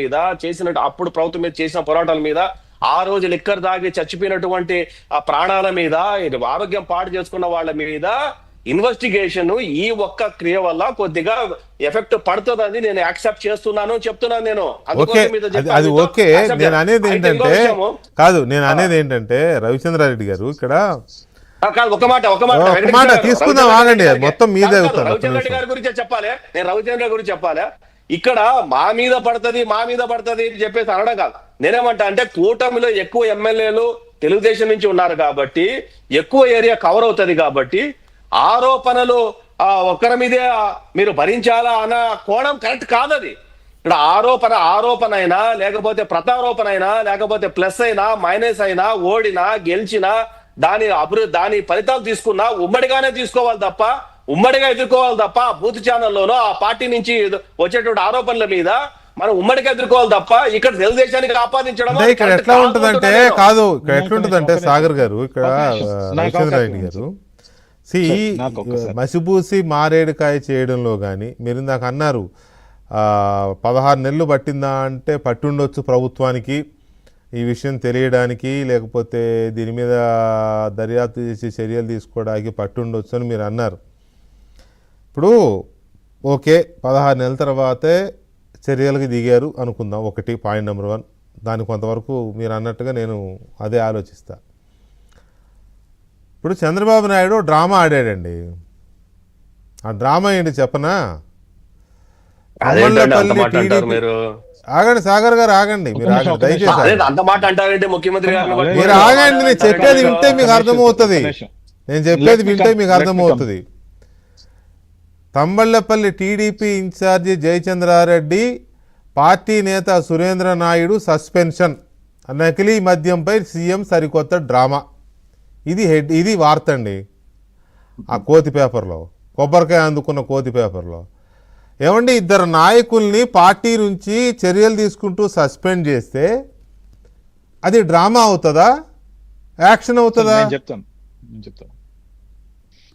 మీద చేసినట్టు అప్పుడు ప్రభుత్వం మీద చేసిన పోరాటాల మీద ఆ రోజు లిక్కర్ దాగి చచ్చిపోయినటువంటి ఆ ప్రాణాల మీద ఆరోగ్యం పాడు చేసుకున్న వాళ్ళ మీద ఇన్వెస్టిగేషన్ ఈ ఒక్క క్రియ వల్ల కొద్దిగా ఎఫెక్ట్ పడుతుందని నేను యాక్సెప్ట్ చేస్తున్నాను చెప్తున్నాను నేను. అది ఓకే. నేను అనేది ఏంటంటే నేను అనేది ఏంటంటే రవిచంద్రారెడ్డి గారు ఇక్కడ ఒక మాట తీసుకుందాం, ఆగండి, మొత్తం మీదే. రవిచంద్ర రెడ్డి గారి గురించే చెప్పాలి, నేను రవిచంద్ర గురించి చెప్పాలి. ఇక్కడ మా మీద పడుతుంది అని చెప్పేసి అనడం కాదు. నేనేమంటా అంటే కూటమిలో ఎక్కువ ఎమ్మెల్యేలు తెలుగుదేశం నుంచి ఉన్నారు కాబట్టి ఎక్కువ ఏరియా కవర్ అవుతుంది కాబట్టి ఆరోపణలు ఒక్కరి మీదే మీరు భరించాలా అన్న కోణం కరెక్ట్ కాదది. ఇక్కడ ఆరోపణ అయినా లేకపోతే ప్రత్యారోపణ అయినా లేకపోతే ప్లస్ అయినా మైనస్ అయినా ఓడినా గెలిచినా దాని ఫలితాలు తీసుకున్నా ఉమ్మడిగానే తీసుకోవాలి తప్ప ఉమ్మడిగా ఎదుర్కోవాలి తప్ప బూత్ ఛానల్లోనో ఆ పార్టీ నుంచి వచ్చేటువంటి ఆరోపణల మీద మనం ఉమ్మడిగా ఎదుర్కోవాలి తప్ప ఇక్కడ తెలుగుదేశానికి ఆపాదించడం ఇక్కడ ఎట్లా ఉంటదంటే కాదు. ఇక్కడ ఎట్లుంటదంటే సాగర్ గారు, ఇక్కడ రవిచంద్రారెడ్డి గారు మసిపూసి మారేడుకాయ చేయడంలో కానీ మీరు ఇందాక అన్నారు 16 నెలలు పట్టిందా అంటే పట్టుండొచ్చు ప్రభుత్వానికి ఈ విషయం తెలియడానికి, లేకపోతే దీని మీద దర్యాప్తు చేసి చర్యలు తీసుకోవడానికి పట్టుండొచ్చు అని మీరు అన్నారు. ఇప్పుడు ఓకే 16 నెలల తర్వాతే చర్యలకు దిగారు అనుకుందాం, ఒకటి పాయింట్ నెంబర్ 1. దాని కొంతవరకు మీరు అన్నట్టుగా నేను అదే ఆలోచిస్తా. ఇప్పుడు చంద్రబాబు నాయుడు డ్రామా ఆడాడండి. ఆ డ్రామా ఏంటి చెప్పనా? ఆగండి సాగర్ గారు, ఆగండి, మీరు ఆగండి దయచేసి. మీరు ఆగండి, నేను చెప్పేది వింటే మీకు అర్థమవుతుంది. Thamballapalli TDP incharge Jayachandra Reddy, party నేత సురేంద్ర నాయుడు సస్పెన్షన్, నకిలీ మద్యంపై సీఎం సరికొత్త డ్రామా. ఇది వార్త అండి. ఆ కోతి పేపర్లో, కొబ్బరికాయ అందుకున్న కోతి పేపర్లో. ఏమండి, 2 నాయకుల్ని పార్టీ నుంచి చర్యలు తీసుకుంటూ సస్పెండ్ చేస్తే అది డ్రామా అవుతుందా, యాక్షన్ అవుతుందా?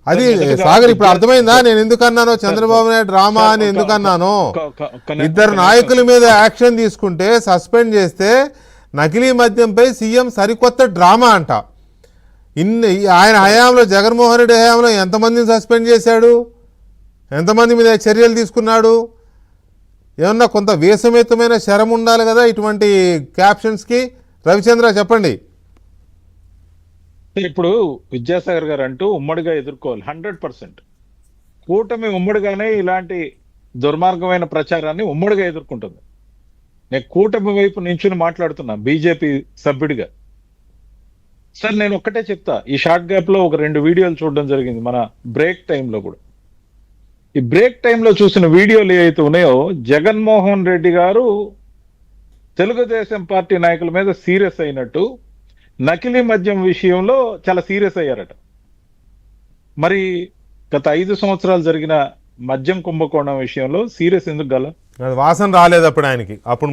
అది సాగర్ ఇప్పుడు అర్థమైందా నేను ఎందుకన్నానో? చంద్రబాబు నాయుడు డ్రామా అని ఎందుకన్నానో? 2 నాయకుల మీద యాక్షన్ తీసుకుంటే సస్పెండ్ చేస్తే నకిలీ మద్యంపై సీఎం సరికొత్త డ్రామా అంట. ఆయన హయాంలో, జగన్మోహన్ రెడ్డి హయాంలో ఎంతమందిని సస్పెండ్ చేశాడు, ఎంతమంది మీద చర్యలు తీసుకున్నాడు? ఏమన్నా కొంత వేసమేతమైన శరం ఉండాలి కదా ఇటువంటి క్యాప్షన్స్కి. రవిచంద్ర చెప్పండి. ఇప్పుడు విద్యాసాగర్ గారు అంటూ ఉమ్మడిగా ఎదుర్కోవాలి 100%. కూటమి ఉమ్మడిగానే ఇలాంటి దుర్మార్గమైన ప్రచారాన్ని ఉమ్మడిగా ఎదుర్కొంటుంది. నేను కూటమి వైపు నించుని మాట్లాడుతున్నా బీజేపీ సభ్యుడిగా. సార్ నేను ఒక్కటే చెప్తా, ఈ షార్ట్ గ్యాప్ లో ఒక 2 వీడియోలు చూడడం జరిగింది మన బ్రేక్ టైంలో కూడా. ఈ బ్రేక్ టైంలో చూసిన వీడియోలు ఏవైతే ఉన్నాయో, జగన్మోహన్ రెడ్డి గారు తెలుగుదేశం పార్టీ నాయకుల మీద సీరియస్ అయినట్టు, నకిలీ మద్యం విషయంలో చాలా సీరియస్ అయ్యారట. మరి గత 5 సంవత్సరాలు జరిగిన మద్యం కుంభకోణం విషయంలో సీరియస్ ఎందుకు గల? వాసన రాలేదు అప్పుడు ఆయనకి. అప్పుడు